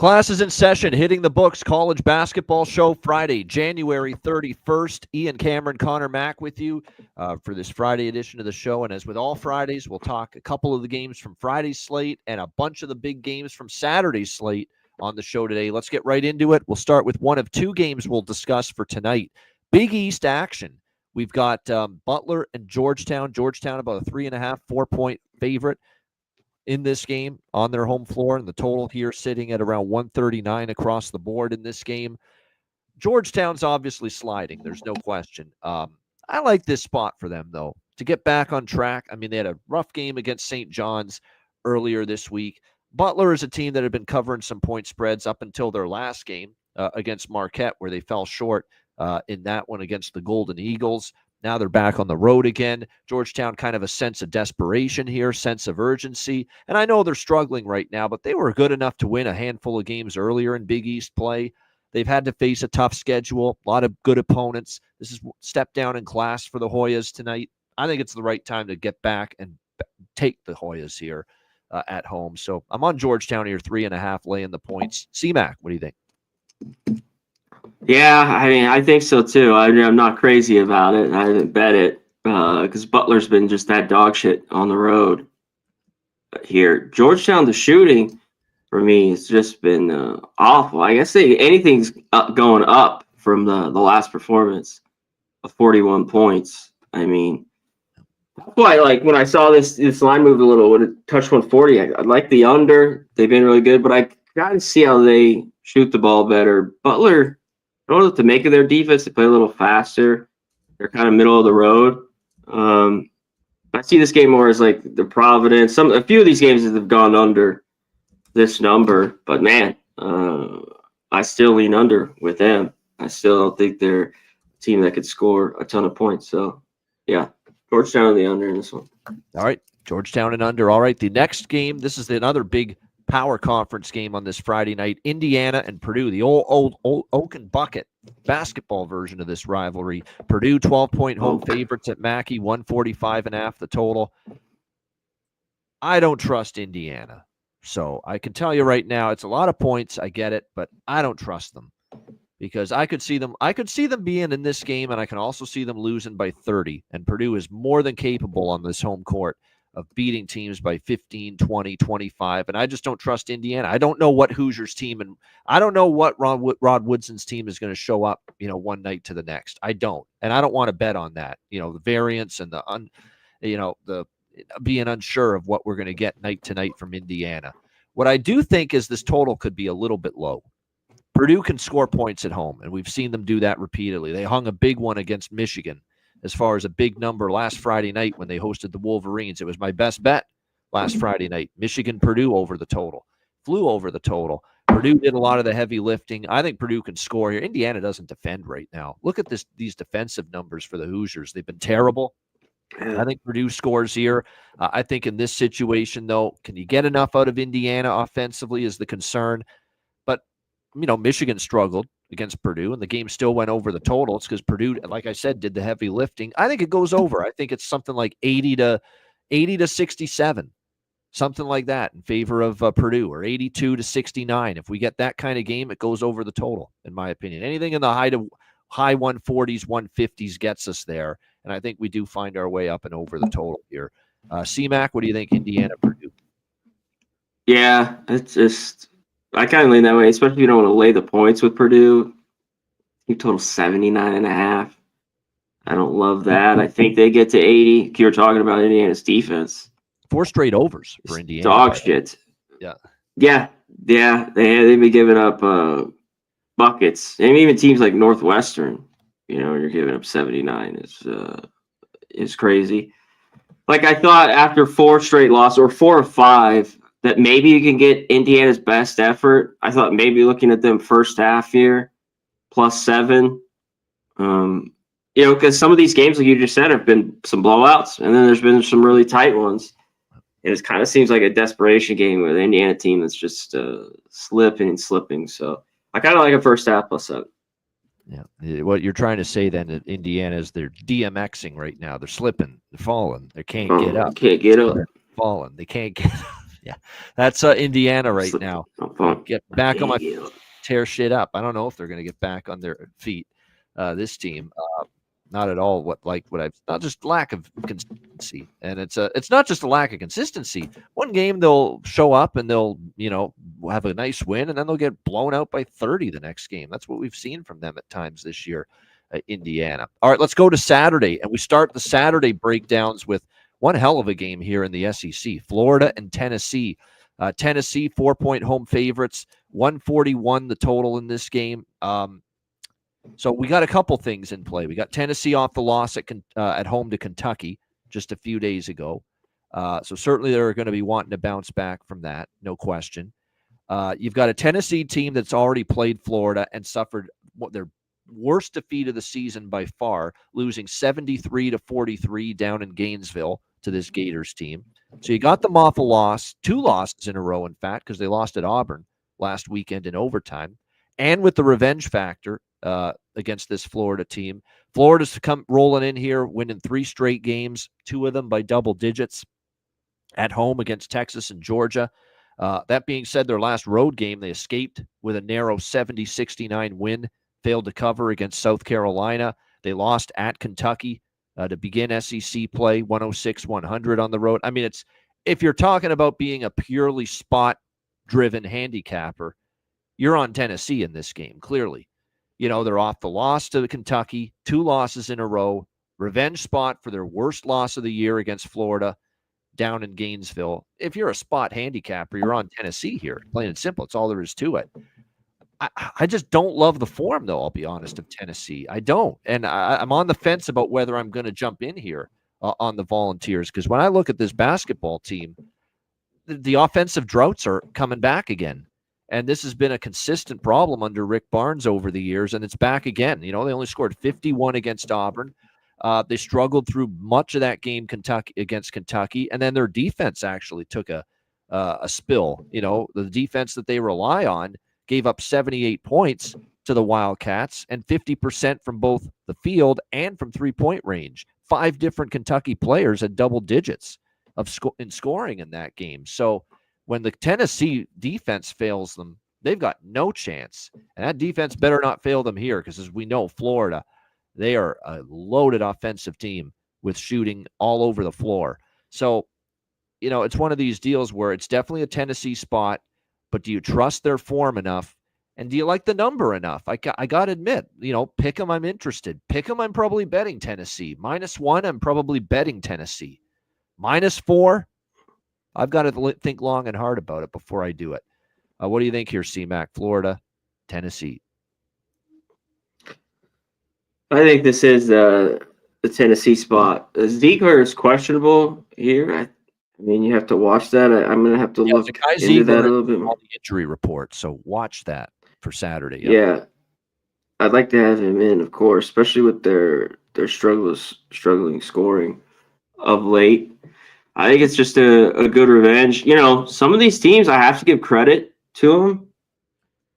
Class is in session, hitting the books. College basketball show Friday, January 31st. Ian Cameron, Connor Mack with you for this Friday edition of the show. And as with all Fridays, we'll talk a couple of the games from Friday's slate and a bunch of the big games from Saturday's slate on the show today. Let's get right into it. We'll start with one of two games we'll discuss for tonight. Big East action. We've got Butler and Georgetown. Georgetown about a 3.5, 4-point favorite in this game on their home floor, and the total here sitting at around 139 across the board in this game. Georgetown's obviously sliding. There's no question. I like this spot for them, though, to get back on track. I mean, they had a rough game against St. John's earlier this week. Butler is a team that had been covering some point spreads up until their last game against Marquette, where they fell short in that one against the Golden Eagles. Now they're back on the road again. Georgetown, kind of a sense of desperation here, sense of urgency. And I know they're struggling right now, but they were good enough to win a handful of games earlier in Big East play. They've had to face a tough schedule, a lot of good opponents. This is step down in class for the Hoyas tonight. I think it's the right time to get back and take the Hoyas here at home. So I'm on Georgetown here, 3.5, laying the points. C-Mac, what do you think? Yeah, I mean, I think so too. I'm not crazy about it. I haven't bet it because Butler's been just that dog shit on the road here. Georgetown, the shooting for me has just been awful. I guess anything's going up from the last performance of 41 points. I mean, that's why, like, when I saw this line move a little, when it touched 140, I like the under. They've been really good, but I got to see how they shoot the ball better. Butler, I don't know what to make of their defense. They play a little faster. They're kind of middle of the road. I see this game more as like the Providence. A few of these games have gone under this number, but man, I still lean under with them. I still don't think they're a team that could score a ton of points. So, yeah, Georgetown on the under in this one. All right, Georgetown and under. All right, the next game, this is another big power conference game on this Friday night. Indiana and Purdue, the old Oak and Bucket basketball version of this rivalry. Purdue 12-point home favorites at Mackey, 145.5 the total. I don't trust Indiana. So I can tell you right now, it's a lot of points. I get it, but I don't trust them because I could see them being in this game, and I can also see them losing by 30. And Purdue is more than capable on this home court of beating teams by 15, 20, 25. And I just don't trust Indiana. I don't know what Hoosiers team, and I don't know what Rod Woodson's team is going to show up, one night to the next. I don't. And I don't want to bet on that, the variance and the being unsure of what we're going to get night to night from Indiana. What I do think is this total could be a little bit low. Purdue can score points at home, and we've seen them do that repeatedly. They hung a big one against Michigan as far as a big number last Friday night when they hosted the Wolverines. It was my best bet last Friday night. Michigan-Purdue over the total. Flew over the total. Purdue did a lot of the heavy lifting. I think Purdue can score here. Indiana doesn't defend right now. Look at these defensive numbers for the Hoosiers. They've been terrible. I think Purdue scores here. I think in this situation, though, can you get enough out of Indiana offensively is the concern. But, Michigan struggled against Purdue, and the game still went over the total. It's because Purdue, like I said, did the heavy lifting. I think it goes over. I think it's something like 80 to 67, something like that in favor of Purdue, or 82 to 69. If we get that kind of game, it goes over the total, in my opinion. Anything in the high 140s, 150s gets us there, and I think we do find our way up and over the total here. C-Mac, what do you think, Indiana, Purdue? Yeah, it's just – I kind of lean that way, especially if you don't want to lay the points with Purdue. You total 79.5. I don't love that. I think they get to 80. You were talking about Indiana's defense. 4 straight overs for Indiana. Dog shit. Yeah. They've been giving up buckets. And even teams like Northwestern, you're giving up 79 is crazy. Like, I thought after 4 straight losses, or 4 or 5, that maybe you can get Indiana's best effort. I thought maybe looking at them first half here, +7. Because some of these games, like you just said, have been some blowouts, and then there's been some really tight ones. And it kind of seems like a desperation game with an Indiana team that's just slipping. So I kind of like a first half +7. Yeah. What you're trying to say then that Indiana is they're DMXing right now. They're slipping. They're falling. They can't get up. Can't get up. They're falling. They can't get up. Yeah, that's Indiana right Slipped now. up on Get back on my you. tear shit up. I don't know if they're going to get back on their feet. This team, not at all. What I've not just lack of consistency, and it's not just a lack of consistency. One game they'll show up and they'll have a nice win, and then they'll get blown out by 30 the next game. That's what we've seen from them at times this year, Indiana. All right, let's go to Saturday, and we start the Saturday breakdowns with one hell of a game here in the SEC, Florida and Tennessee. Tennessee 4-point home favorites, 141 the total in this game. So we got a couple things in play. We got Tennessee off the loss at home to Kentucky just a few days ago. So certainly they're going to be wanting to bounce back from that, no question. You've got a Tennessee team that's already played Florida and suffered their worst defeat of the season by far, losing 73-43 down in Gainesville to this Gators team. So you got them off a loss, 2 losses in a row, in fact, because they lost at Auburn last weekend in overtime, and with the revenge factor against this Florida team. Florida's come rolling in here, winning 3 straight games, 2 of them by double digits at home against Texas and Georgia. That being said, their last road game, they escaped with a narrow 70-69 win, failed to cover against South Carolina. They lost at Kentucky to begin SEC play, 106-100 on the road. I mean, if you're talking about being a purely spot-driven handicapper, you're on Tennessee in this game, clearly. They're off the loss to Kentucky, 2 losses in a row, revenge spot for their worst loss of the year against Florida down in Gainesville. If you're a spot handicapper, you're on Tennessee here, plain and simple. It's all there is to it. I just don't love the form, though, I'll be honest, of Tennessee. I don't. And I'm on the fence about whether I'm going to jump in here on the Volunteers, because when I look at this basketball team, the offensive droughts are coming back again. And this has been a consistent problem under Rick Barnes over the years, and it's back again. They only scored 51 against Auburn. They struggled through much of that game against Kentucky, and then their defense actually took a spill. The defense that they rely on gave up 78 points to the Wildcats and 50% from both the field and from 3-point range. 5 different Kentucky players had double digits in scoring in that game. So when the Tennessee defense fails them, they've got no chance. And that defense better not fail them here, because as we know, Florida, they are a loaded offensive team with shooting all over the floor. So, it's one of these deals where it's definitely a Tennessee spot, but do you trust their form enough? And do you like the number enough? I got to admit, pick them, I'm interested. Pick them, I'm probably betting Tennessee. -1, I'm probably betting Tennessee. -4, I've got to think long and hard about it before I do it. What do you think here, C-Mac? Florida, Tennessee? I think this is the Tennessee spot. Ziegler is questionable here. I mean, you have to watch that. I'm going to have to look into that a little bit more. The injury report, so watch that for Saturday. Yep. Yeah, I'd like to have him in, of course, especially with their struggling scoring of late. I think it's just a good revenge. Some of these teams, I have to give credit to them.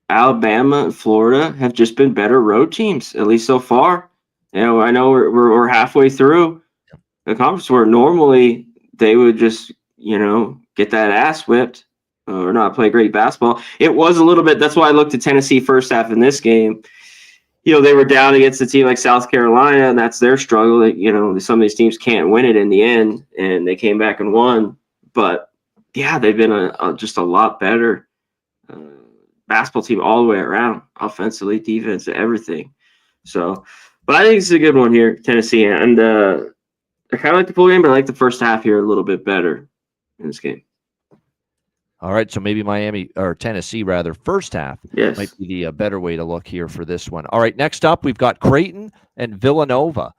Alabama and Florida have just been better road teams, at least so far. I know we're halfway through the conference where normally they would just, get that ass whipped or not play great basketball. It was a little bit. That's why I looked at Tennessee first half in this game. They were down against a team like South Carolina, and that's their struggle. Some of these teams can't win it in the end, and they came back and won. But, yeah, they've been just a lot better basketball team all the way around, offensively, defense, everything. So, but I think this is a good one here, Tennessee. And I kind of like the full game, but I like the first half here a little bit better in this game. All right, so maybe Tennessee, first half might be the better way to look here for this one. All right, next up, we've got Creighton and Villanova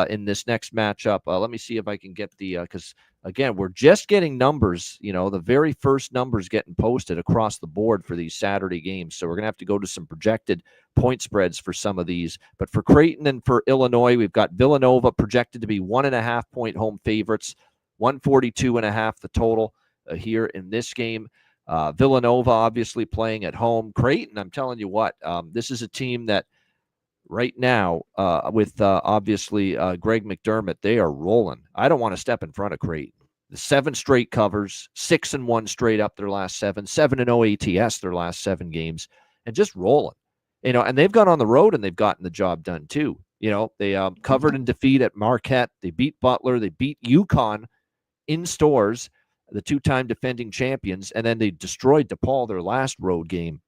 in this next matchup. Let me see if I can get because, again, we're just getting numbers, the very first numbers getting posted across the board for these Saturday games. So we're going to have to go to some projected point spreads for some of these. But for Creighton and for Illinois, we've got Villanova projected to be 1.5-point home favorites, 142.5 the total here in this game. Villanova obviously playing at home. Creighton, I'm telling you what, this is a team that right now with obviously Greg McDermott, they are rolling. I don't want to step in front of Creighton. The 7 straight covers, 6-1 straight up their last 7, 7-0 ATS their last 7 games, and just rolling. And they've gone on the road and they've gotten the job done too. They covered in defeat at Marquette. They beat Butler. They beat UConn in Stores, the 2-time defending champions, and then they destroyed DePaul their last road game.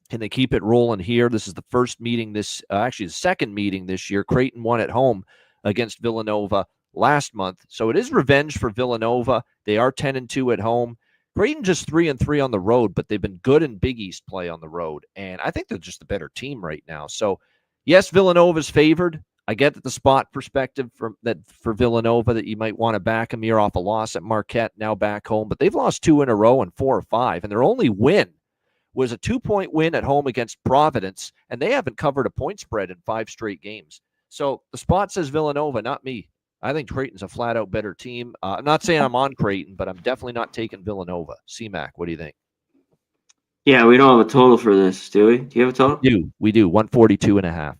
And they keep it rolling here. This is the first meeting actually the second meeting this year. Creighton won at home against Villanova last month. So it is revenge for Villanova. They are 10-2 at home. Creighton just 3-3 on the road, but they've been good in Big East play on the road. And I think they're just a better team right now. So yes, Villanova's favored. I get that the spot perspective for Villanova that you might want to back them. You're off a loss at Marquette, now back home. But they've lost 2 in a row and 4 or 5. And their only win was a 2-point win at home against Providence. And they haven't covered a point spread in 5 straight games. So the spot says Villanova, not me. I think Creighton's a flat-out better team. I'm not saying I'm on Creighton, but I'm definitely not taking Villanova. C-Mac, what do you think? Yeah, we don't have a total for this, do we? Do you have a total? We do. 142.5.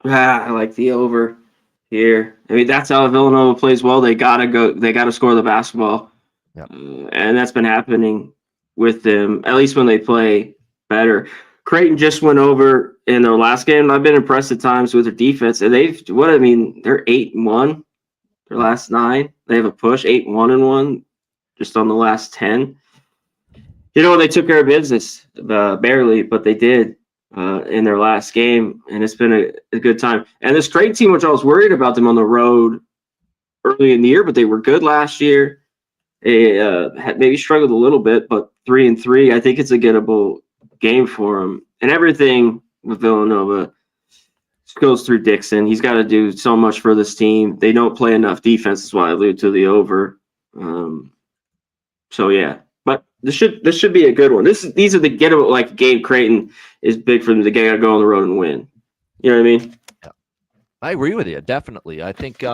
I like the over here. I mean, that's how Villanova plays well. They gotta go. They gotta score the basketball, yep. And that's been happening with them. At least when they play better. Creighton just went over in their last game. I've been impressed at times with their defense, and they're 8-1. Their last 9, they have a push 8-1 just on the last 10. They took care of business barely, but they did in their last game, and it's been a good time. And this Creighton team, which I was worried about them on the road early in the year, but they were good last year. They had maybe struggled a little bit, but 3-3, I think it's a gettable game for him. And everything with Villanova goes through Dixon. He's got to do so much for this team. They don't play enough defense. That's why I allude to the over. So yeah, but this should be a good one. These are the gettable, like Gabe Creighton is big for them to get go on the road and win. You know what I mean? Yeah. I agree with you. Definitely. I think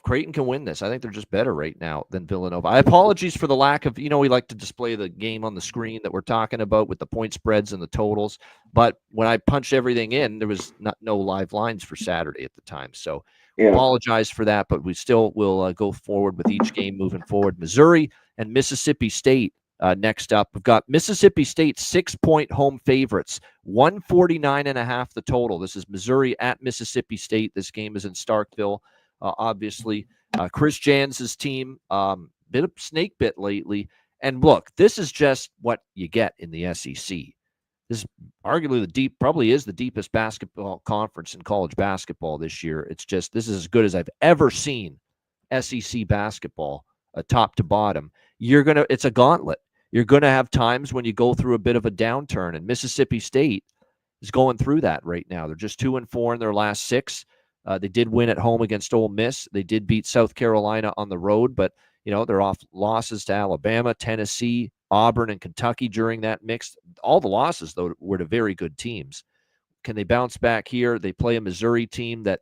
Creighton can win this. I think they're just better right now than Villanova. I apologize for the lack of, we like to display the game on the screen that we're talking about with the point spreads and the totals. But when I punched everything in, there was no live lines for Saturday at the time. So apologize for that, but we still will go forward with each game moving forward. Missouri and Mississippi State next up. We've got Mississippi State 6-point home favorites, 149.5 the total. This is Missouri at Mississippi State. This game is in Starkville. Obviously, Chris Jans's team, bit of snake bit lately. And look, this is just what you get in the SEC. This is arguably probably is the deepest basketball conference in college basketball this year. It's just, this is as good as I've ever seen SEC basketball, top to bottom. It's a gauntlet. You're going to have times when you go through a bit of a downturn, and Mississippi State is going through that right now. They're just 2-4 in their last 6. They did win at home against Ole Miss. They did beat South Carolina on the road, but they're off losses to Alabama, Tennessee, Auburn, and Kentucky during that mix. All the losses, though, were to very good teams. Can they bounce back here? They play a Missouri team that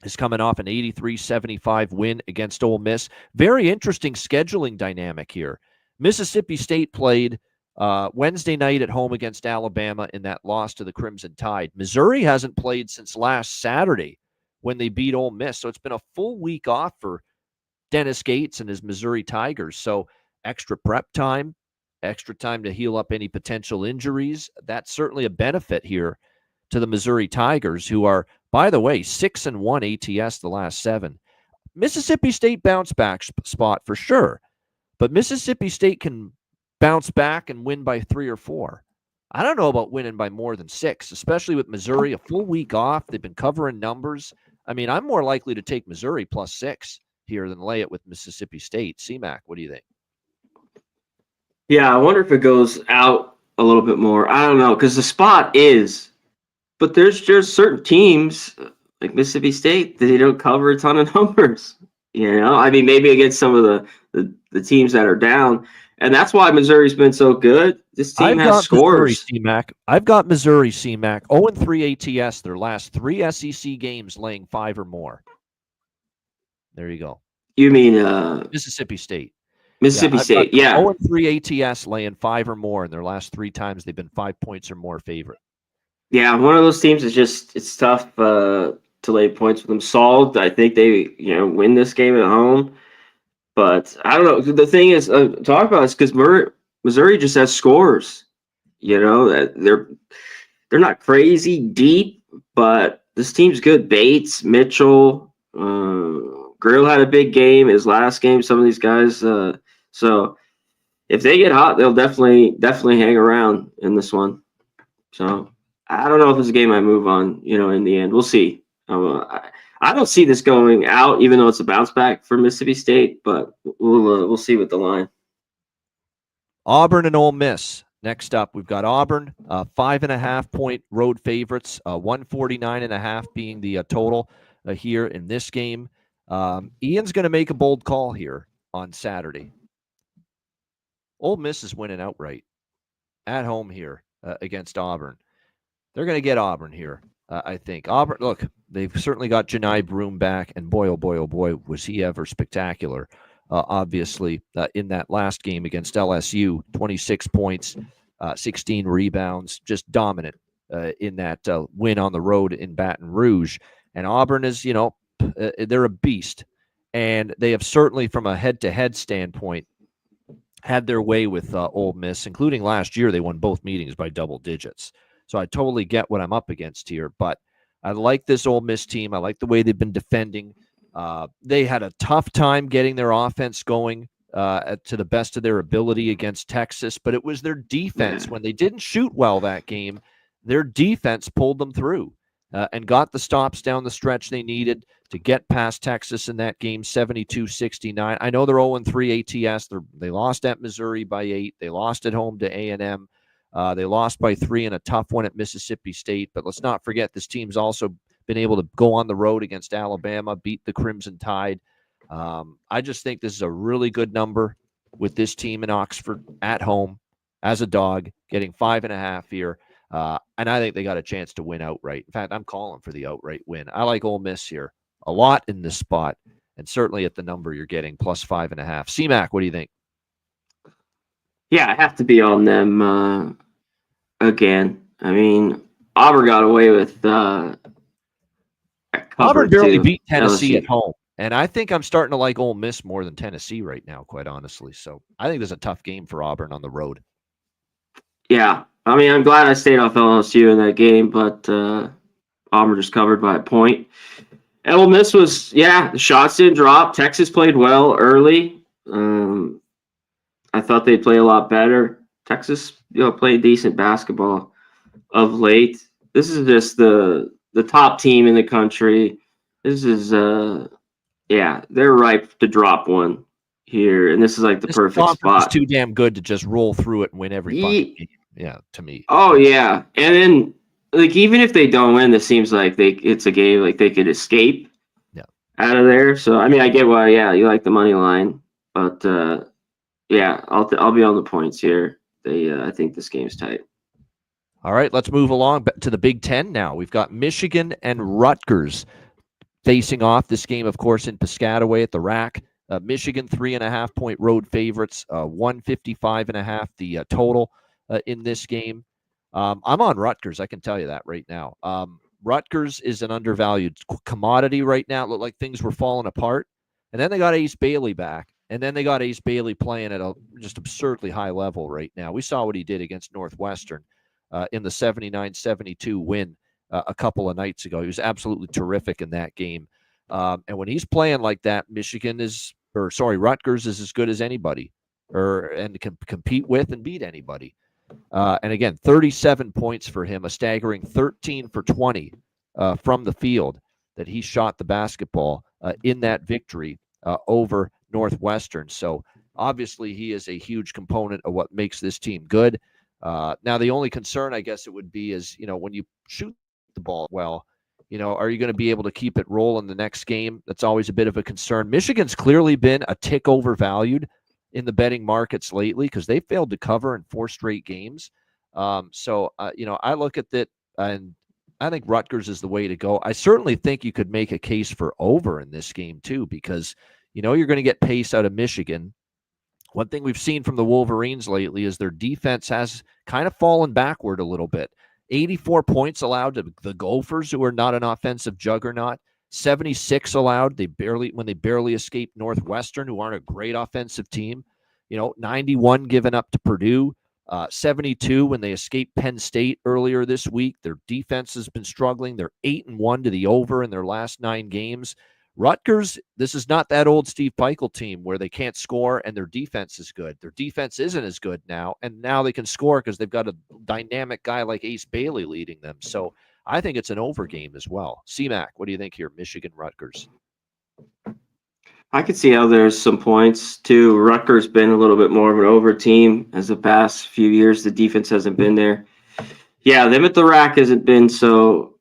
is coming off an 83-75 win against Ole Miss. Very interesting scheduling dynamic here. Mississippi State played Wednesday night at home against Alabama in that loss to the Crimson Tide. Missouri hasn't played since last Saturday when they beat Ole Miss. So it's been a full week off for Dennis Gates and his Missouri Tigers. So extra prep time, extra time to heal up any potential injuries. That's certainly a benefit here to the Missouri Tigers, who are, by the way, 6-1 ATS the last 7. Mississippi State bounce back spot for sure, but Mississippi State can bounce back and win by 3 or 4. I don't know about winning by more than 6, especially with Missouri, a full week off. They've been covering numbers. I mean, I'm more likely to take Missouri plus 6 here than lay it with Mississippi State. C-Mac, what do you think? Yeah, I wonder if it goes out a little bit more. I don't know, because the spot is, but there's just certain teams like Mississippi State that they don't cover a ton of numbers. I mean, maybe against some of the teams that are down. And that's why Missouri's been so good. This team has scores. I've got Missouri, C-Mac, 0-3 ATS, their last 3 SEC games laying 5 or more. There you go. You mean Mississippi State. Mississippi State, yeah. 0-3 ATS laying 5 or more in their last 3 times. They've been 5 points or more favorite. Yeah, one of those teams is just, it's tough to lay points with them. Solved, I think they win this game at home. But I don't know. The thing is, talk about is because Missouri just has scores. You know that they're not crazy deep, but this team's good. Bates, Mitchell, Grill had a big game. His last game. Some of these guys. So if they get hot, they'll definitely hang around in this one. So I don't know if it's a game I move on. In the end, we'll see. I don't see this going out, even though it's a bounce back for Mississippi State. But we'll see with the line. Auburn and Ole Miss. Next up, we've got Auburn, 5.5-point road favorites, 149.5 being the total here in this game. Ian's going to make a bold call here on Saturday. Ole Miss is winning outright at home here against Auburn. They're going to get Auburn here, I think. Auburn, look, they've certainly got Janai Broom back, and boy, oh boy, was he ever spectacular. Obviously, in that last game against LSU, 26 points, 16 rebounds, just dominant in that win on the road in Baton Rouge. And Auburn is, they're a beast. And they have certainly, from a head-to-head standpoint, had their way with Ole Miss, including last year. They won both meetings by double digits. So I totally get what I'm up against here. But I like this Ole Miss team. I like the way they've been defending. They had a tough time getting their offense going to the best of their ability against Texas, but it was their defense. When they didn't shoot well that game, their defense pulled them through and got the stops down the stretch they needed to get past Texas in that game, 72-69. I know they're 0-3 ATS. They lost at Missouri by 8. They lost at home to A&M. They lost by 3 in a tough one at Mississippi State, but let's not forget this team's also been able to go on the road against Alabama, beat the Crimson Tide. I just think this is a really good number with this team in Oxford at home as a dog, getting 5.5 here. And I think they got a chance to win outright. In fact, I'm calling for the outright win. I like Ole Miss here a lot in this spot, and certainly at the number you're getting, plus 5.5. C-Mac, what do you think? Yeah, I have to be on them again. I mean, Auburn got away with Auburn barely beat Tennessee LSU. at home. And I think I'm starting to like Ole Miss more than Tennessee right now, quite honestly. So I think there's a tough game for Auburn on the road. Yeah. I mean, I'm glad I stayed off LSU in that game, but Auburn just covered by a point. And Ole Miss was, the shots didn't drop. Texas played well early. I thought they'd play a lot better. Texas, played decent basketball of late. This is just the top team in the country. This is, they're ripe to drop one here, and this is like the perfect spot. It's too damn good to just roll through it and win every game. Yeah, to me. Oh yeah, and then like even if they don't win, it seems like it's a game like they could escape. Out of there. So I mean, I get why. Yeah, you like the money line, but I'll be on the points here. I think this game's tight. All right, let's move along to the Big Ten now. We've got Michigan and Rutgers facing off. This game, of course, in Piscataway at the Rack. Michigan 3.5-point road favorites, 155.5 the total in this game. I'm on Rutgers. I can tell you that right now. Rutgers is an undervalued commodity right now. It looked like things were falling apart. And then they got Ace Bailey back. And then they got Ace Bailey playing at a just absurdly high level right now. We saw what he did against Northwestern in the 79-72 win a couple of nights ago. He was absolutely terrific in that game. And when he's playing like that, Rutgers is as good as anybody and can compete with and beat anybody. And again, 37 points for him, a staggering 13 for 20 from the field that he shot the basketball in that victory over Northwestern. So obviously he is a huge component of what makes this team good. Now, the only concern, I guess it would be is, when you shoot the ball well, are you going to be able to keep it rolling the next game? That's always a bit of a concern. Michigan's clearly been a tick overvalued in the betting markets lately because they failed to cover in 4 straight games. I look at that and I think Rutgers is the way to go. I certainly think you could make a case for over in this game too, because you're going to get pace out of Michigan. One thing we've seen from the Wolverines lately is their defense has kind of fallen backward a little bit. 84 points allowed to the Gophers, who are not an offensive juggernaut. 76 allowed. When they barely escaped Northwestern, who aren't a great offensive team. 91 given up to Purdue. 72 when they escaped Penn State earlier this week. Their defense has been struggling. They're 8-1 to the over in their last 9 games. Rutgers, this is not that old Steve Peichel team where they can't score and their defense is good. Their defense isn't as good now, and now they can score because they've got a dynamic guy like Ace Bailey leading them. So I think it's an over game as well. C-Mac, what do you think here, Michigan, Rutgers? I could see how there's some points too. Rutgers been a little bit more of an over team as the past few years. The defense hasn't been there. Yeah, them at the rack hasn't been so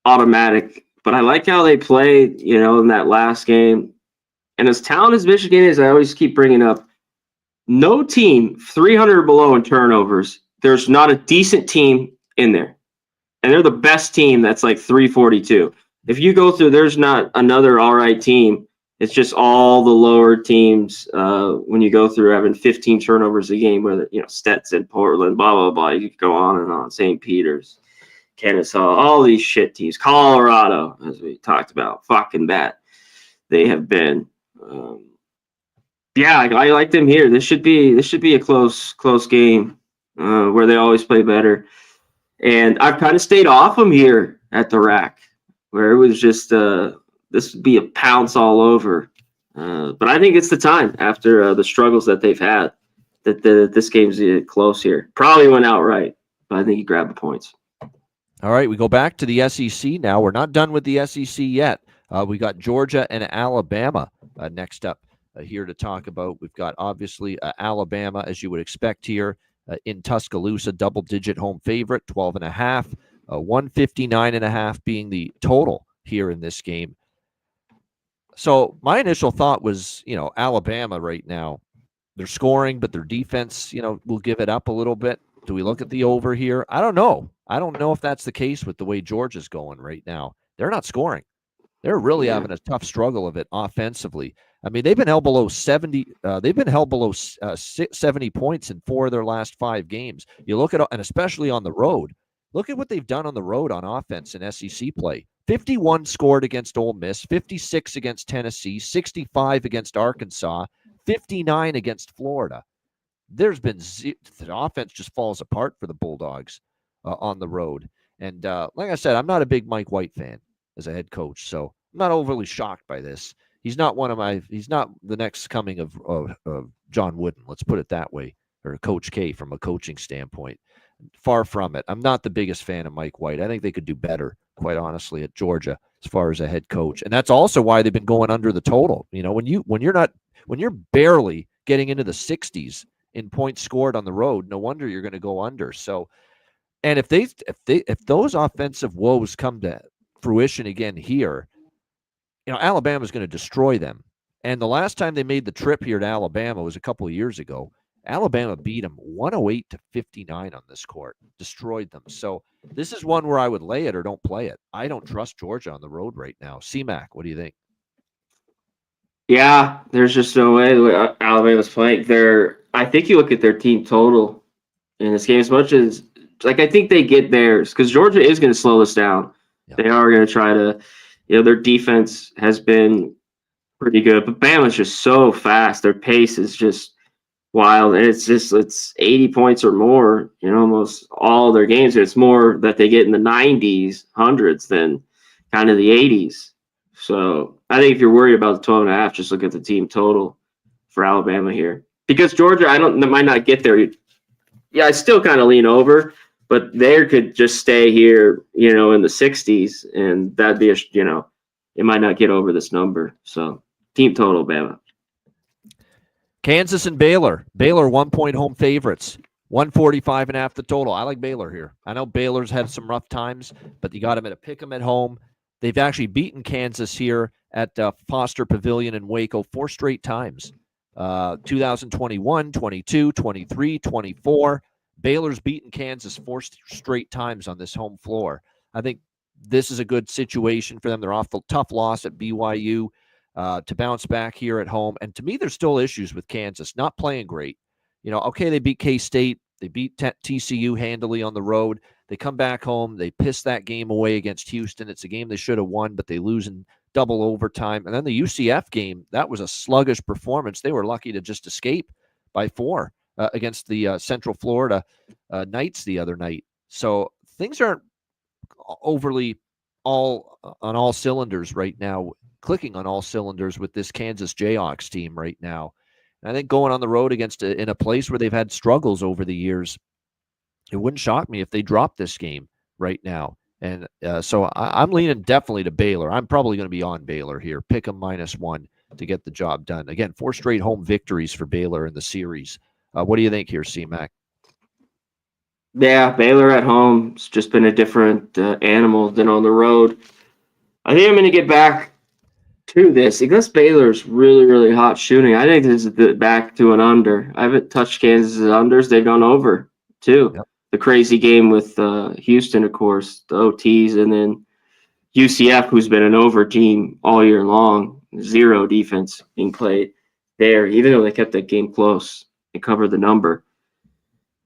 automatic, but I like how they played, in that last game. And as talented as Michigan is, I always keep bringing up, no team 300 or below in turnovers. There's not a decent team in there. And they're the best team that's like 342. If you go through, there's not another all right team. It's just all the lower teams when you go through having 15 turnovers a game, whether, Stetson, Portland, blah, blah, blah. You could go on and on. St. Peter's, Kennesaw, all these shit teams. Colorado, as we talked about, fucking bad. They have been. I like them here. This should be a close game where they always play better. And I've kind of stayed off them here at the rack, where it was just this would be a pounce all over. But I think it's the time after the struggles that they've had that this game's close here. Probably went out right, but I think he grabbed the points. All right, we go back to the SEC now. We're not done with the SEC yet. We got Georgia and Alabama next up here to talk about. We've got, obviously, Alabama, as you would expect here, in Tuscaloosa, double-digit home favorite, 12.5, 159.5 being the total here in this game. So my initial thought was, Alabama right now, they're scoring, but their defense, will give it up a little bit. Do we look at the over here? I don't know. I don't know if that's the case with the way Georgia's going right now. They're not scoring. They're really having a tough struggle of it offensively. I mean, they've been held below 70. They've been held below 70 points in 4 of their last 5 games. You look at, and especially on the road, look at what they've done on the road on offense in SEC play. 51 scored against Ole Miss, 56 against Tennessee, 65 against Arkansas, 59 against Florida. There's been the offense just falls apart for the Bulldogs on the road. And like I said, I'm not a big Mike White fan as a head coach, so I'm not overly shocked by this. He's not he's not the next coming of John Wooden, let's put it that way, or Coach K from a coaching standpoint. Far from it. I'm not the biggest fan of Mike White. I think they could do better, quite honestly, at Georgia as far as a head coach. And that's also why they've been going under the total. When you're barely getting into the 60s in points scored on the road, no wonder you're going to go under. So, and if those offensive woes come to fruition again here, Alabama's going to destroy them. And the last time they made the trip here to Alabama was a couple of years ago. Alabama beat them 108-59 on this court, destroyed them. So this is one where I would lay it or don't play it. I don't trust Georgia on the road right now. C-Mac, what do you think? Yeah, there's just no way the way Alabama's playing. I think you look at their team total in this game as much as, I think they get theirs because Georgia is going to slow this down. Yep. They are going to try to, their defense has been pretty good, but Bama's just so fast. Their pace is just wild, and it's 80 points or more almost all their games. It's more that they get in the 90s, hundreds than kind of the 80s. So I think if you're worried about the 12.5, just look at the team total for Alabama here, because Georgia might not get there. I still kind of lean over, but they could just stay here in the 60s, and that'd be it might not get over this number. So team total Bama. Kansas and Baylor. Baylor 1-point home favorites. 145.5 the total. I like Baylor here. I know Baylor's had some rough times, but you got them at a pick 'em at home. They've actually beaten Kansas here at Foster Pavilion in Waco 4 straight times. 2021, 22, 23, 24. Baylor's beaten Kansas 4 straight times on this home floor. I think this is a good situation for them. They're off the tough loss at BYU. To bounce back here at home. And to me, there's still issues with Kansas, not playing great. Okay, they beat K-State. They beat TCU handily on the road. They come back home. They piss that game away against Houston. It's a game they should have won, but they lose in double overtime. And then the UCF game, that was a sluggish performance. They were lucky to just escape by 4 against the Central Florida Knights the other night. So things aren't overly all on all cylinders right now, clicking on all cylinders with this Kansas Jayhawks team right now. And I think going on the road against in a place where they've had struggles over the years, it wouldn't shock me if they dropped this game right now. And so I'm leaning definitely to Baylor. I'm probably going to be on Baylor here. Pick them -1 to get the job done. Again, 4 straight home victories for Baylor in the series. What do you think here, C-Mac? Yeah, Baylor at home has just been a different animal than on the road. I think I'm going to get back to this because Baylor's really, really hot shooting. I think this is back to an under. I haven't touched Kansas's unders. They've gone over, too. Yep. The crazy game with Houston, of course, the OTs, and then UCF, who's been an over team all year long. 0 defense being played there, even though they kept that game close and covered the number.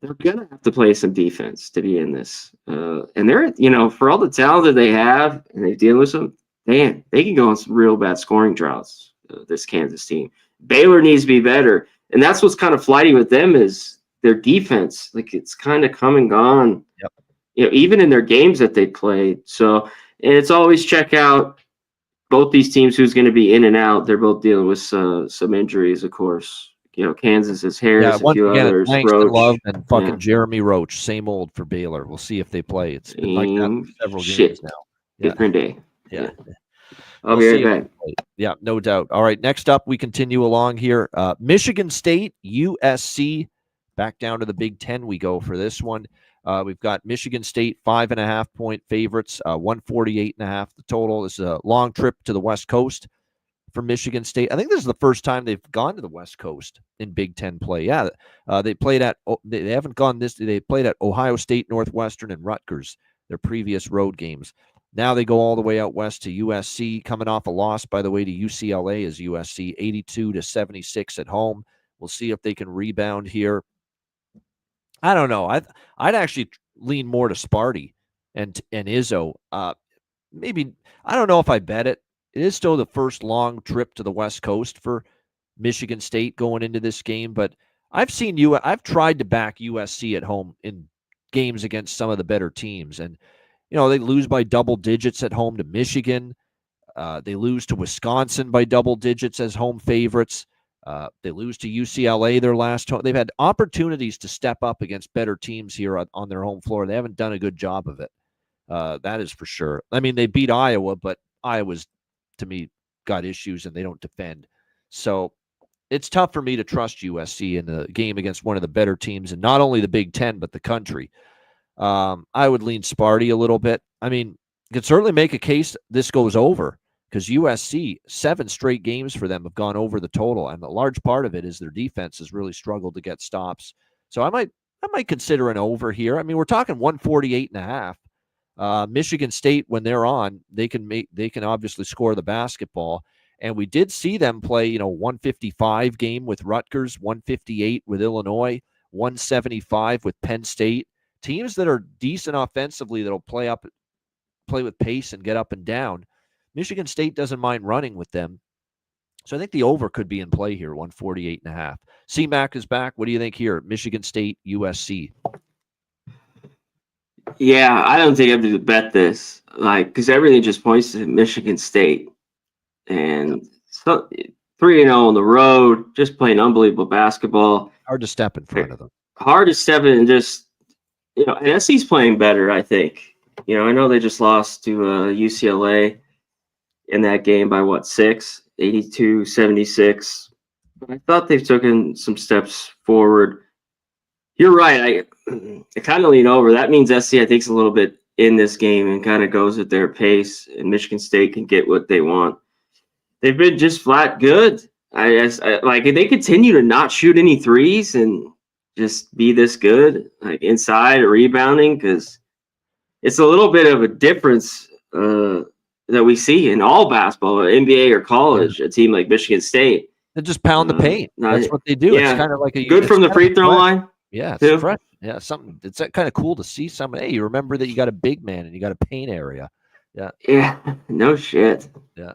They're going to have to play some defense to be in this. And they're, for all the talent that they have and they deal with them, man, they can go on some real bad scoring droughts, this Kansas team. Baylor needs to be better. And that's what's kind of flighty with them is their defense. Like, it's kind of come and gone, even in their games that they played. So, and it's always check out both these teams who's going to be in and out. They're both dealing with some injuries, of course. Kansas is Harris, a few others. Roach, Love and fucking Jeremy Roach, same old for Baylor. We'll see if they play. It's been like that for several games now. Different day. Yeah. I'll be right back. Yeah, no doubt. All right, next up, we continue along here. Michigan State, USC. Back down to the Big Ten we go for this one. We've got Michigan State 5.5-point favorites, 148.5 the total. This is a long trip to the West Coast for Michigan State. I think this is the first time they've gone to the West Coast in Big Ten play. Yeah, they played at they haven't gone this. They played at Ohio State, Northwestern, and Rutgers, their previous road games. Now they go all the way out west to USC, coming off a loss, by the way, to UCLA as USC, 82-76 at home. We'll see if they can rebound here. I don't know. I'd actually lean more to Sparty and Izzo. Maybe I don't know if I bet it. It is still the first long trip to the West Coast for Michigan State going into this game, but I've tried to back USC at home in games against some of the better teams, and they lose by double digits at home to Michigan. They lose to Wisconsin by double digits as home favorites. They lose to UCLA their last home. They've had opportunities to step up against better teams here on their home floor. They haven't done a good job of it. That is for sure. I mean, they beat Iowa, but Iowa's, to me, got issues and they don't defend. So it's tough for me to trust USC in the game against one of the better teams in not only the Big Ten, but the country. I would lean Sparty a little bit. I mean, you could certainly make a case this goes over because USC, 7 straight games for them have gone over the total. And a large part of it is their defense has really struggled to get stops. So I might consider an over here. I mean, we're talking 148.5. Michigan State, when they're on, they can obviously score the basketball. And we did see them play, 155 game with Rutgers, 158 with Illinois, 175 with Penn State. Teams that are decent offensively that'll play with pace and get up and down. Michigan State doesn't mind running with them. So I think the over could be in play here, 148.5. C-Mac is back. What do you think here? Michigan State, USC. Yeah, I don't think I have to bet this, because everything just points to Michigan State. And so 3-0 on the road, just playing unbelievable basketball. Hard to step in front of them. Hard to step in and just, and SC's playing better, I think. I know they just lost to UCLA in that game by 6, 82-76. But I thought they've taken some steps forward. You're right. I kind of lean over. That means SC, I think, is a little bit in this game and kind of goes at their pace, and Michigan State can get what they want. They've been just flat good. If they continue to not shoot any threes and just be this good, inside or rebounding, because it's a little bit of a difference that we see in all basketball, NBA or college, a team like Michigan State. They just pound the paint. That's what they do. Yeah, it's kind of like good from the free throw line. Yeah, it's too. fresh. Yeah, something. It's kind of cool to see someone. Hey, you remember that you got a big man and you got a paint area. Yeah, Yeah, no shit. yeah.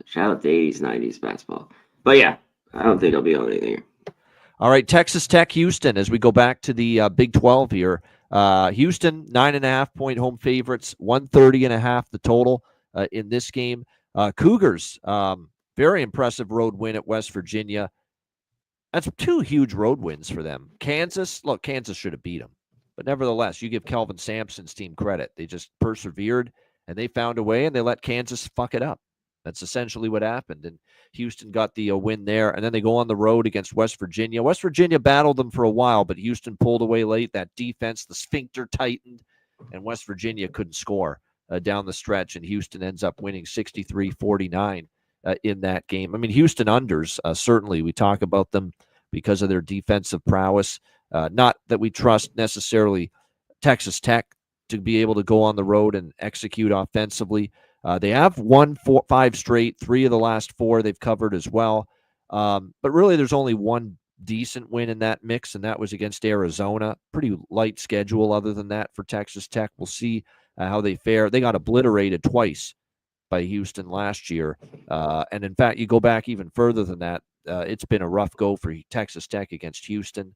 Shout out to 80s, 90s basketball. But yeah, I don't think I'll be on anything. All right, Texas Tech, Houston. As we go back to the Big 12 here, Houston 9.5-point home favorites, 130.5 the total in this game. Cougars, very impressive road win at West Virginia. That's two huge road wins for them. Kansas should have beat them. But nevertheless, you give Kelvin Sampson's team credit. They just persevered, and they found a way, and they let Kansas fuck it up. That's essentially what happened. And Houston got the win there. And then they go on the road against West Virginia. West Virginia battled them for a while, but Houston pulled away late. That defense, the sphincter tightened, and West Virginia couldn't score down the stretch. And Houston ends up winning 63-49. In that game. I mean, Houston unders, certainly we talk about them because of their defensive prowess. Not that we trust necessarily Texas Tech to be able to go on the road and execute offensively. They have won 5 straight, 3 of the last 4 they've covered as well. But really, there's only one decent win in that mix, and that was against Arizona. Pretty light schedule other than that for Texas Tech. We'll see how they fare. They got obliterated twice by Houston last year. And in fact, you go back even further than that, it's been a rough go for Texas Tech against Houston.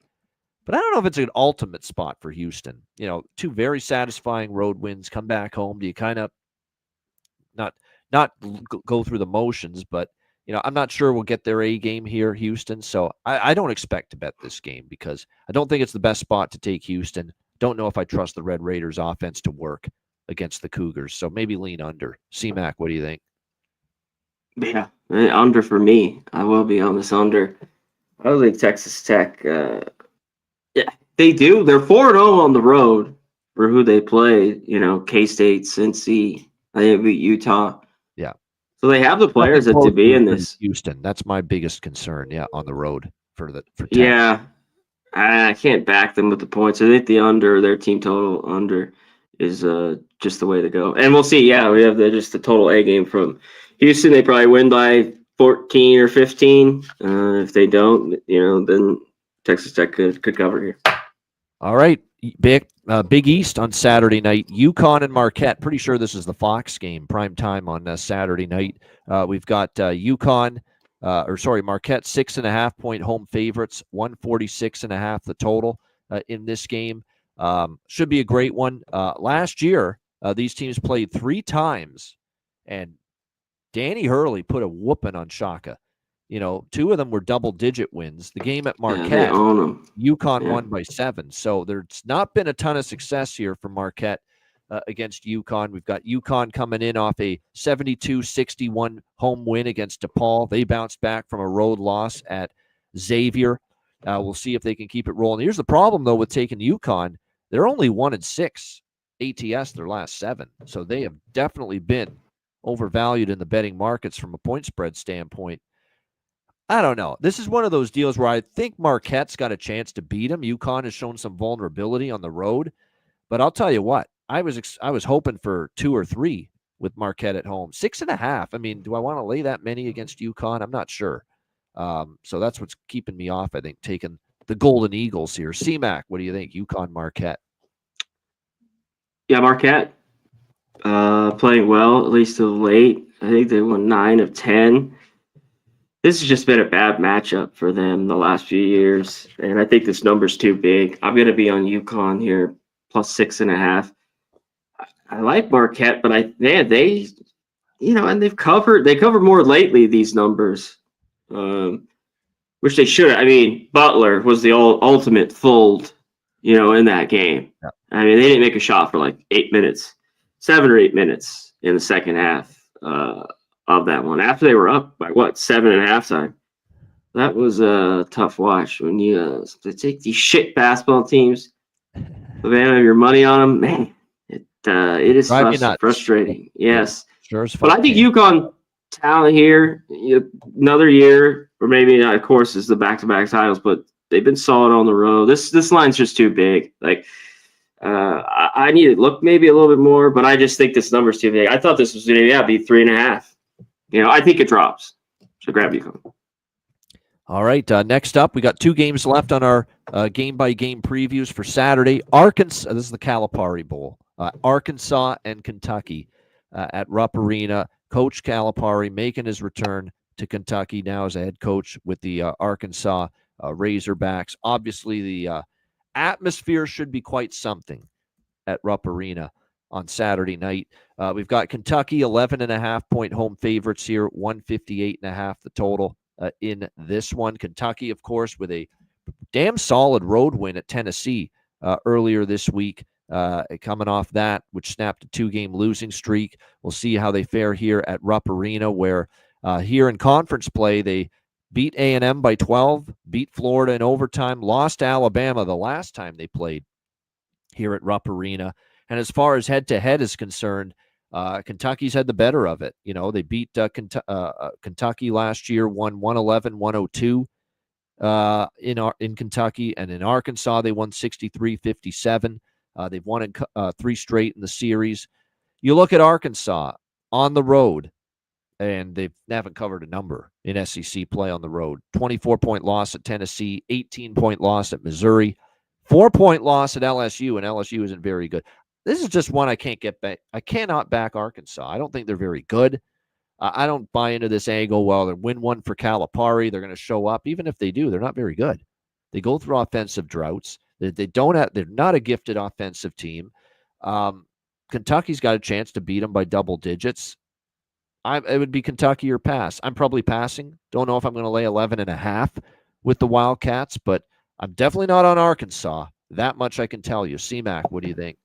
But I don't know if it's an ultimate spot for Houston. 2 very satisfying road wins, come back home. Do you kind of not go through the motions, but I'm not sure we'll get their A game here, Houston. So I don't expect to bet this game because I don't think it's the best spot to take Houston. Don't know if I trust the Red Raiders offense to work against the Cougars. So maybe lean under. C-Mac, what do you think? Yeah, under for me. I will be on this under. I don't think Texas Tech. Yeah, they do. They're 4-0 on the road for who they play. K-State, Cincy. I think beat Utah. Yeah. So they have the players to be in this. Houston. That's my biggest concern. Yeah, on the road for Tech. Yeah, I can't back them with the points. I think the under, their team total under, is just the way to go. And we'll see. Yeah, we have just the total A game from Houston. They probably win by 14 or 15. If they don't, then Texas Tech could cover here. All right, Big East on Saturday night. UConn and Marquette. Pretty sure this is the Fox game, prime time on Saturday night. We've got Marquette 6.5-point home favorites, 146.5 the total in this game. Should be a great one. Last year, these teams played 3 times, and Danny Hurley put a whooping on Shaka. 2 of them were double-digit wins. The game at Marquette, UConn won by 7. So there's not been a ton of success here for Marquette against UConn. We've got UConn coming in off a 72-61 home win against DePaul. They bounced back from a road loss at Xavier. We'll see if they can keep it rolling. Here's the problem, though, with taking UConn. They're only 1-6 ATS their last 7. So they have definitely been overvalued in the betting markets from a point spread standpoint. I don't know. This is one of those deals where I think Marquette's got a chance to beat them. UConn has shown some vulnerability on the road. But I'll tell you what, I was hoping for 2 or 3 with Marquette at home. 6.5. I mean, do I want to lay that many against UConn? I'm not sure. So that's what's keeping me off, I think, taking the Golden Eagles here. C-Mac, what do you think? UConn, Marquette. Yeah, Marquette playing well, at least of late. I think they won 9 of 10. This has just been a bad matchup for them the last few years, and I think this number's too big. I'm going to be on UConn here, plus 6.5. I like Marquette, but and they cover more lately, these numbers, which they should. I mean, Butler was the ultimate fold, in that game. Yeah. I mean, they didn't make a shot for like 7 or 8 minutes in the second half of that one. After they were up by 7 at halftime. That was a tough watch when they take these shit basketball teams. Man, have your money on them, man. It is frustrating. Yes, sure is. But I think UConn talent here, another year, or maybe not. Of course, is the back-to-back titles, but they've been solid on the road. This line's just too big. Like, I need to look maybe a little bit more, but I just think this number's too big. I thought this was going to be 3.5. I think it drops. So grab UConn. All right. Next up, we got 2 games left on our game-by-game previews for Saturday. Arkansas, this is the Calipari Bowl. Arkansas and Kentucky at Rupp Arena. Coach Calipari making his return to Kentucky now as a head coach with the Arkansas Razorbacks. Obviously, the atmosphere should be quite something at Rupp Arena on Saturday night. We've got Kentucky 11.5-point home favorites here, 158.5 the total in this one. Kentucky, of course, with a damn solid road win at Tennessee earlier this week. Coming off that, which snapped a 2-game losing streak. We'll see how they fare here at Rupp Arena, where here in conference play, they beat A&M by 12, beat Florida in overtime, lost to Alabama the last time they played here at Rupp Arena. And as far as head-to-head is concerned, Kentucky's had the better of it. You know, they beat Kentucky last year, won 111-102 in Kentucky, and in Arkansas they won 63-57. They've won in 3 straight in the series. You look at Arkansas on the road, and they haven't covered a number in SEC play on the road. 24-point loss at Tennessee, 18-point loss at Missouri, 4-point loss at LSU, and LSU isn't very good. This is just one I can't get back. I cannot back Arkansas. I don't think they're very good. I don't buy into this angle. Well, they win one for Calipari, they're going to show up. Even if they do, they're not very good. They go through offensive droughts. They're not a gifted offensive team. Kentucky's got a chance to beat them by double digits. It would be Kentucky or pass. I'm probably passing. Don't know if I'm going to lay 11.5 with the Wildcats, but I'm definitely not on Arkansas. That much I can tell you. C-Mac, what do you think?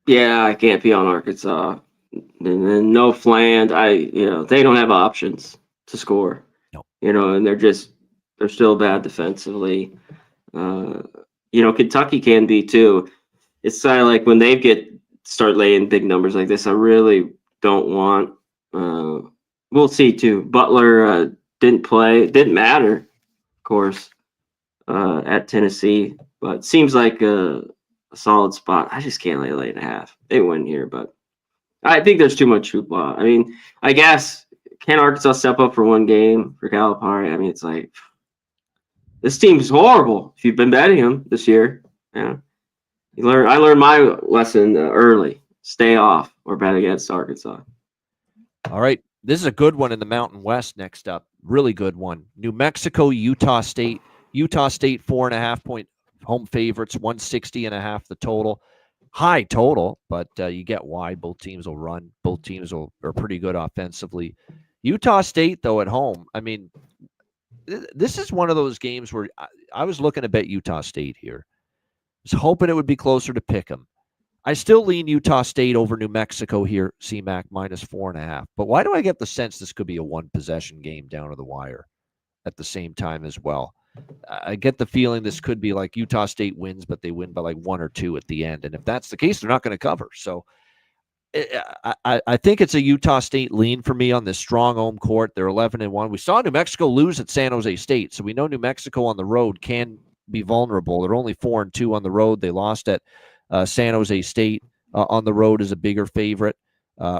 Yeah, I can't be on Arkansas. And then no Fland. They don't have options to score. No. And they're still bad defensively. Kentucky can be too. It's kind of like when they start laying big numbers like this, I really don't want. We'll see too. Butler didn't play. It didn't matter, of course, at Tennessee, but seems like a solid spot. I just can't lay 8.5. They win here, but I think there's too much hoopla. I mean, I guess, can Arkansas step up for one game for Calipari? I mean, it's like, this team's horrible if you've been betting them this year. Yeah. I learned my lesson early. Stay off or bet against Arkansas. All right. This is a good one in the Mountain West next up. Really good one. New Mexico, Utah State. Utah State 4.5-point home favorites, 160.5 the total. High total, but you get why. Both teams will run. Both teams are pretty good offensively. Utah State, though, at home, I mean, this is one of those games where I was looking to bet Utah State here. I was hoping it would be closer to pick 'em. I still lean Utah State over New Mexico here, CMAC -4.5. But why do I get the sense this could be a one-possession game down to the wire at the same time as well? I get the feeling this could be like Utah State wins, but they win by like 1 or 2 at the end. And if that's the case, they're not going to cover. So I think it's a Utah State lean for me on this strong home court. They're 11-1. We saw New Mexico lose at San Jose State, so we know New Mexico on the road can be vulnerable. They're only 4-2 on the road. They lost at San Jose State on the road as a bigger favorite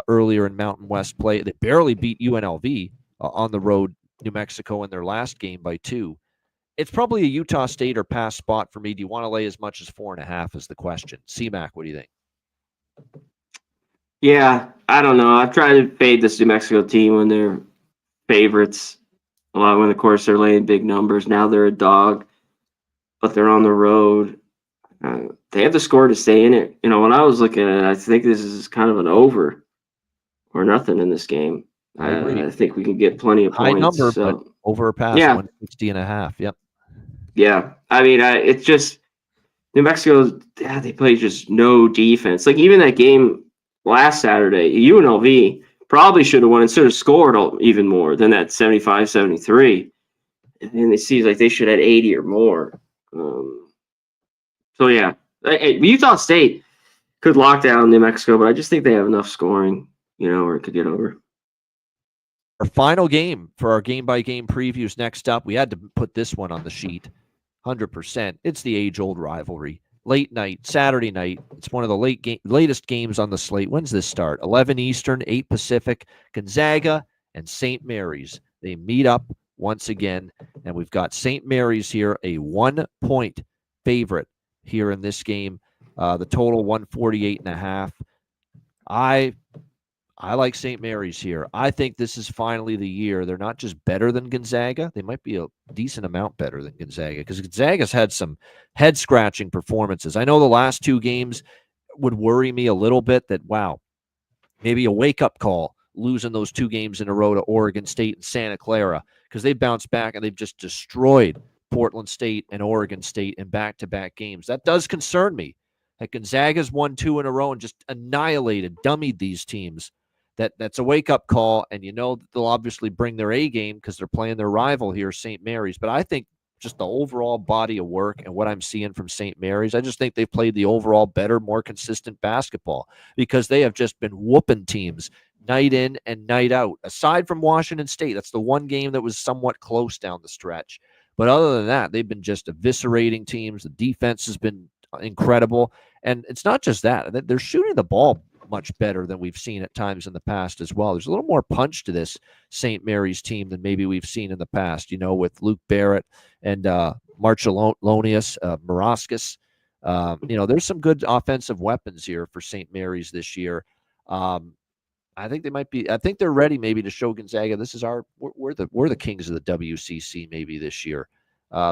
earlier in Mountain West play. They barely beat UNLV on the road, New Mexico, in their last game by 2. It's probably a Utah State or pass spot for me. Do you want to lay as much as 4.5 is the question. C-Mac, what do you think? Yeah, I don't know. I've tried to fade this New Mexico team when they're favorites. A lot when, of course, they're laying big numbers. Now they're a dog, but they're on the road. They have the score to stay in it. When I was looking at it, I think this is kind of an over or nothing in this game. I think we can get plenty of points. High number, but over or pass, yeah. 160.5. Yep. Yeah. I mean, it's just New Mexico, they play just no defense. Like, even that game last Saturday, UNLV probably should have won and should have scored even more than that 75-73. And it seems like they should have had 80 or more. So, yeah. Utah State could lock down New Mexico, but I just think they have enough scoring, where it could get over. Our final game for our game-by-game previews next up. We had to put this one on the sheet, 100%. It's the age-old rivalry. Late night, Saturday night. It's one of the latest games on the slate. When's this start? 11 Eastern, 8 Pacific. Gonzaga and St. Mary's. They meet up once again. And we've got St. Mary's here, a 1-point favorite here in this game. The total 148.5. I like St. Mary's here. I think this is finally the year. They're not just better than Gonzaga. They might be a decent amount better than Gonzaga because Gonzaga's had some head-scratching performances. I know the last 2 games would worry me a little bit that, wow, maybe a wake-up call losing those 2 games in a row to Oregon State and Santa Clara because they bounced back and they've just destroyed Portland State and Oregon State in back-to-back games. That does concern me. That Gonzaga's won 2 in a row and just annihilated, dummied these teams. That's a wake-up call, and they'll obviously bring their A game because they're playing their rival here, St. Mary's. But I think just the overall body of work and what I'm seeing from St. Mary's, I just think they've played the overall better, more consistent basketball because they have just been whooping teams night in and night out. Aside from Washington State, that's the one game that was somewhat close down the stretch. But other than that, they've been just eviscerating teams. The defense has been incredible. And it's not just that. They're shooting the ball much better than we've seen at times in the past as well. There's a little more punch to this St. Mary's team than maybe we've seen in the past, with Luke Barrett and Marchelonius, Moraskis. There's some good offensive weapons here for St. Mary's this year. I think they're ready maybe to show Gonzaga this is we're the kings of the WCC maybe this year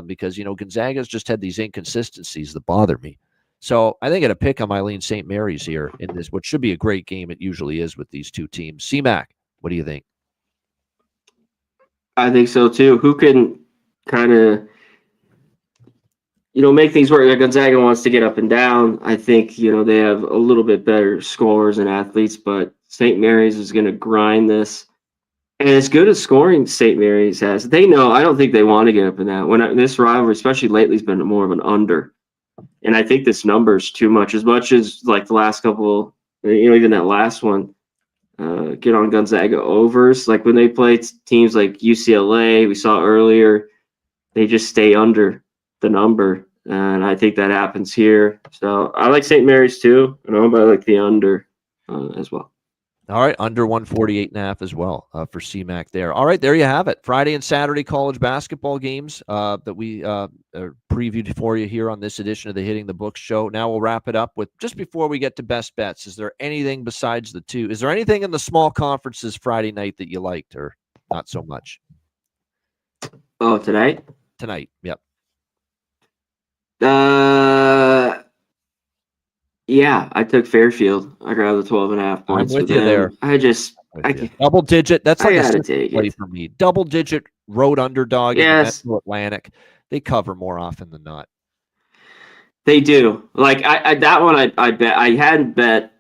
because, Gonzaga's just had these inconsistencies that bother me. So I think at a pick on Eileen St. Mary's here in this, what should be a great game. It usually is with these 2 teams. CMAC, what do you think? I think so too. Who can kind of, make things work? Gonzaga wants to get up and down. I think, they have a little bit better scorers and athletes, but St. Mary's is going to grind this. And as good as scoring St. Mary's has, they know, I don't think they want to get up and down. This rivalry, especially lately, has been more of an under. And I think this number is too much. As much as like the last couple, even that last one, get on Gonzaga overs. Like when they play teams like UCLA, we saw earlier, they just stay under the number. And I think that happens here. So I like St. Mary's too, but I like the under as well. All right, under 148.5 as well for CMAC there. All right, there you have it. Friday and Saturday college basketball games that we previewed for you here on this edition of the Hitting the Books show. Now we'll wrap it up with, just before we get to best bets, is there anything besides the 2? Is there anything in the small conferences Friday night that you liked or not so much? Oh, tonight? Tonight, yep. Yeah, I took Fairfield. I grabbed the 12.5 points. I'm with you there. Double digit. That's like a play for me. Double digit road underdog in the Metro Atlantic. They cover more often than not. They do. Like that one, I bet I hadn't bet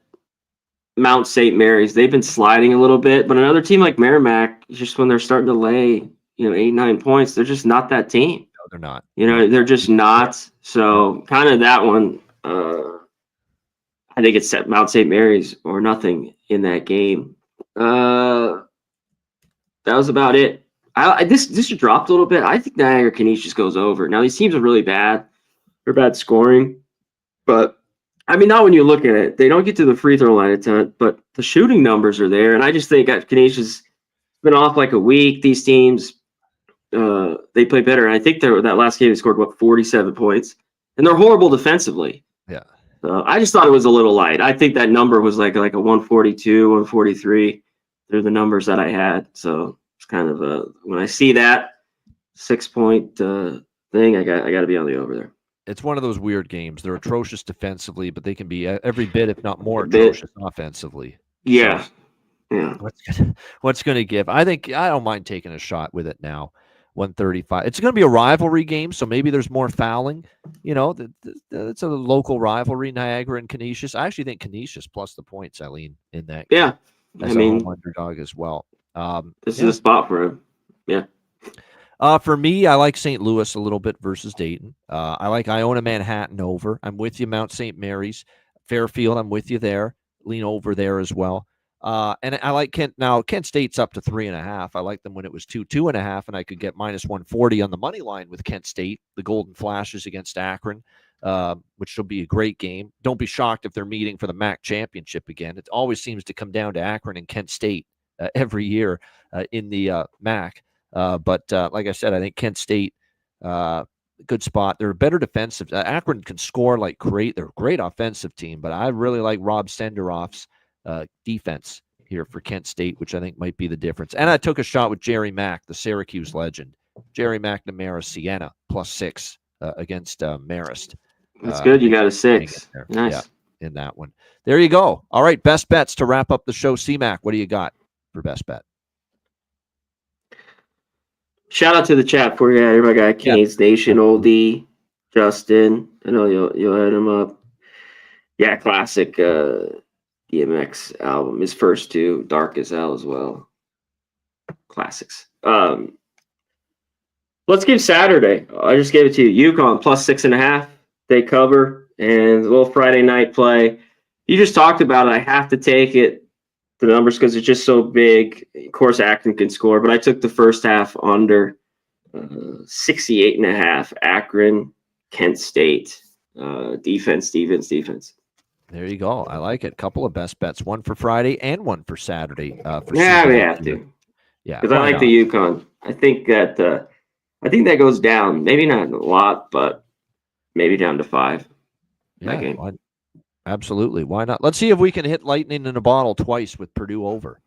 Mount St. Mary's. They've been sliding a little bit, but another team like Merrimack, just when they're starting to lay, 8-9 points, they're just not that team. No, they're not. They're just not. So kind of that one. I think it's Mount St. Mary's or nothing in that game. That was about it. This dropped a little bit. I think Niagara Canisius goes over. Now these teams are really bad. They're bad scoring, but I mean, not when you look at it. They don't get to the free throw line a ton, but the shooting numbers are there. And I just think Canisius been off like a week. These teams, they play better. And I think that last game they scored 47 points, and they're horrible defensively. Yeah. I just thought it was a little light. I think that number was like a 142, 143. They're the numbers that I had. So it's kind of when I see that 6-point thing, I got to be on the over there. It's one of those weird games. They're atrocious defensively, but they can be every bit, if not more, atrocious offensively. Yeah. So, yeah. What's going to give? I think I don't mind taking a shot with it now. 135. It's going to be a rivalry game, so maybe there's more fouling. It's a local rivalry, Niagara and Canisius. I actually think Canisius plus the points, Eileen, in that game. Yeah. As a home underdog as well. This is a spot for him. Yeah. For me, I like St. Louis a little bit versus Dayton. I like Iona Manhattan over. I'm with you, Mount St. Mary's. Fairfield, I'm with you there. Lean over there as well. And I like Kent. Now, Kent State's up to 3.5. I like them when it was 2.5, and I could get minus 140 on the money line with Kent State, the Golden Flashes against Akron, which will be a great game. Don't be shocked if they're meeting for the MAC championship again. It always seems to come down to Akron and Kent State every year in the MAC. But like I said, I think Kent State, good spot. They're a better defensive. Akron can score like great. They're a great offensive team, but I really like Rob Senderoff's defense here for Kent State, which I think might be the difference. And I took a shot with Jerry Mack, the Syracuse legend. Jerry McNamara, Siena, +6 against Marist. That's good. You got a 6. Nice. Yeah, in that one. There you go. All right, best bets to wrap up the show. C-Mac, what do you got for best bet? Shout out to the chat for you. Everybody got Canes Nation, Oldie, Justin. I know you'll hit him up. Yeah, classic DMX album. His first 2, Dark as Hell as well. Classics. Let's give Saturday. I just gave it to you. UConn +6.5. They cover, and a little Friday night play. You just talked about it. I have to take it, the numbers, because it's just so big. Of course, Akron can score, but I took the first half under 68.5. Akron, Kent State. Defense. There you go. I like it. Couple of best bets. One for Friday and one for Saturday. We have to. Yeah, because I like the UConn. I think that goes down. Maybe not a lot, but maybe down to 5. Yeah, absolutely. Why not? Let's see if we can hit lightning in a bottle twice with Purdue over.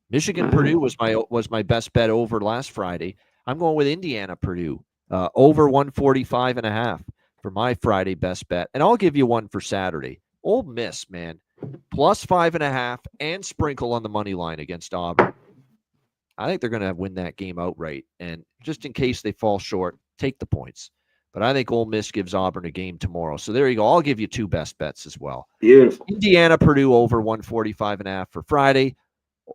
Michigan Purdue was my best bet over last Friday. I'm going with Indiana Purdue over 145.5 for my Friday best bet, and I'll give you one for Saturday. Ole Miss, man, +5.5 and sprinkle on the money line against Auburn. I think they're going to win that game outright, and just in case they fall short, take the points. But I think Ole Miss gives Auburn a game tomorrow. So there you go. I'll give you 2 best bets as well. Beautiful. Indiana Purdue over 145.5 for Friday.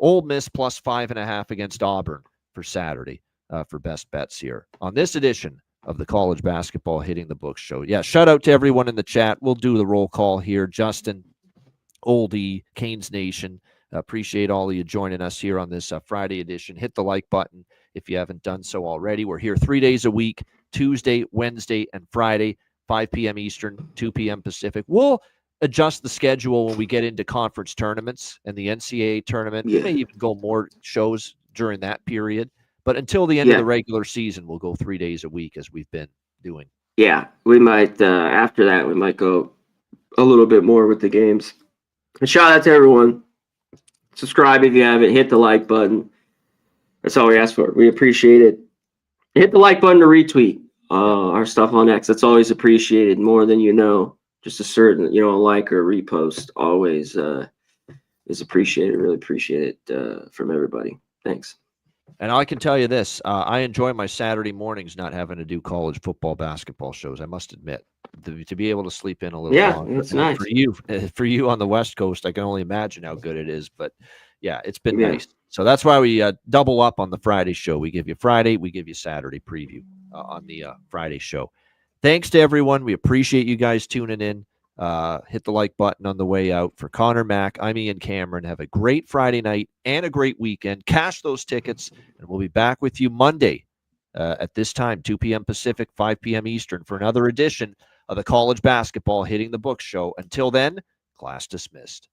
Ole Miss +5.5 against Auburn for Saturday for best bets here on this edition of the College Basketball Hitting the Books show. Yeah, shout out to everyone in the chat. We'll do the roll call here. Justin, Oldie, Canes Nation. Appreciate all of you joining us here on this Friday edition. Hit the like button if you haven't done so already. We're here 3 days a week, Tuesday, Wednesday, and Friday, 5 p.m. Eastern, 2 p.m. Pacific. We'll adjust the schedule when we get into conference tournaments and the NCAA tournament. We may even go more shows during that period. But until the end of the regular season, we'll go 3 days a week as we've been doing. Yeah, we might, after that, we might go a little bit more with the games. And shout out to everyone. Subscribe if you haven't. Hit the like button. That's all we ask for. We appreciate it. Hit the like button to retweet our stuff on X. That's always appreciated more than you know. Just a certain, like or repost always is appreciated. Really appreciate it from everybody. Thanks. And I can tell you this, I enjoy my Saturday mornings not having to do college football, basketball shows, I must admit. To be able to sleep in a little longer. That's nice. For you on the West Coast, I can only imagine how good it is. But, yeah, it's been nice. So that's why we double up on the Friday show. We give you Friday, we give you Saturday preview on the Friday show. Thanks to everyone. We appreciate you guys tuning in. Hit the like button on the way out. For Connor Mack, I'm Ian Cameron. Have a great Friday night and a great weekend. Cash those tickets, and we'll be back with you Monday at this time, 2 p.m. Pacific, 5 p.m. Eastern, for another edition of the College Basketball Hitting the Books show. Until then, class dismissed.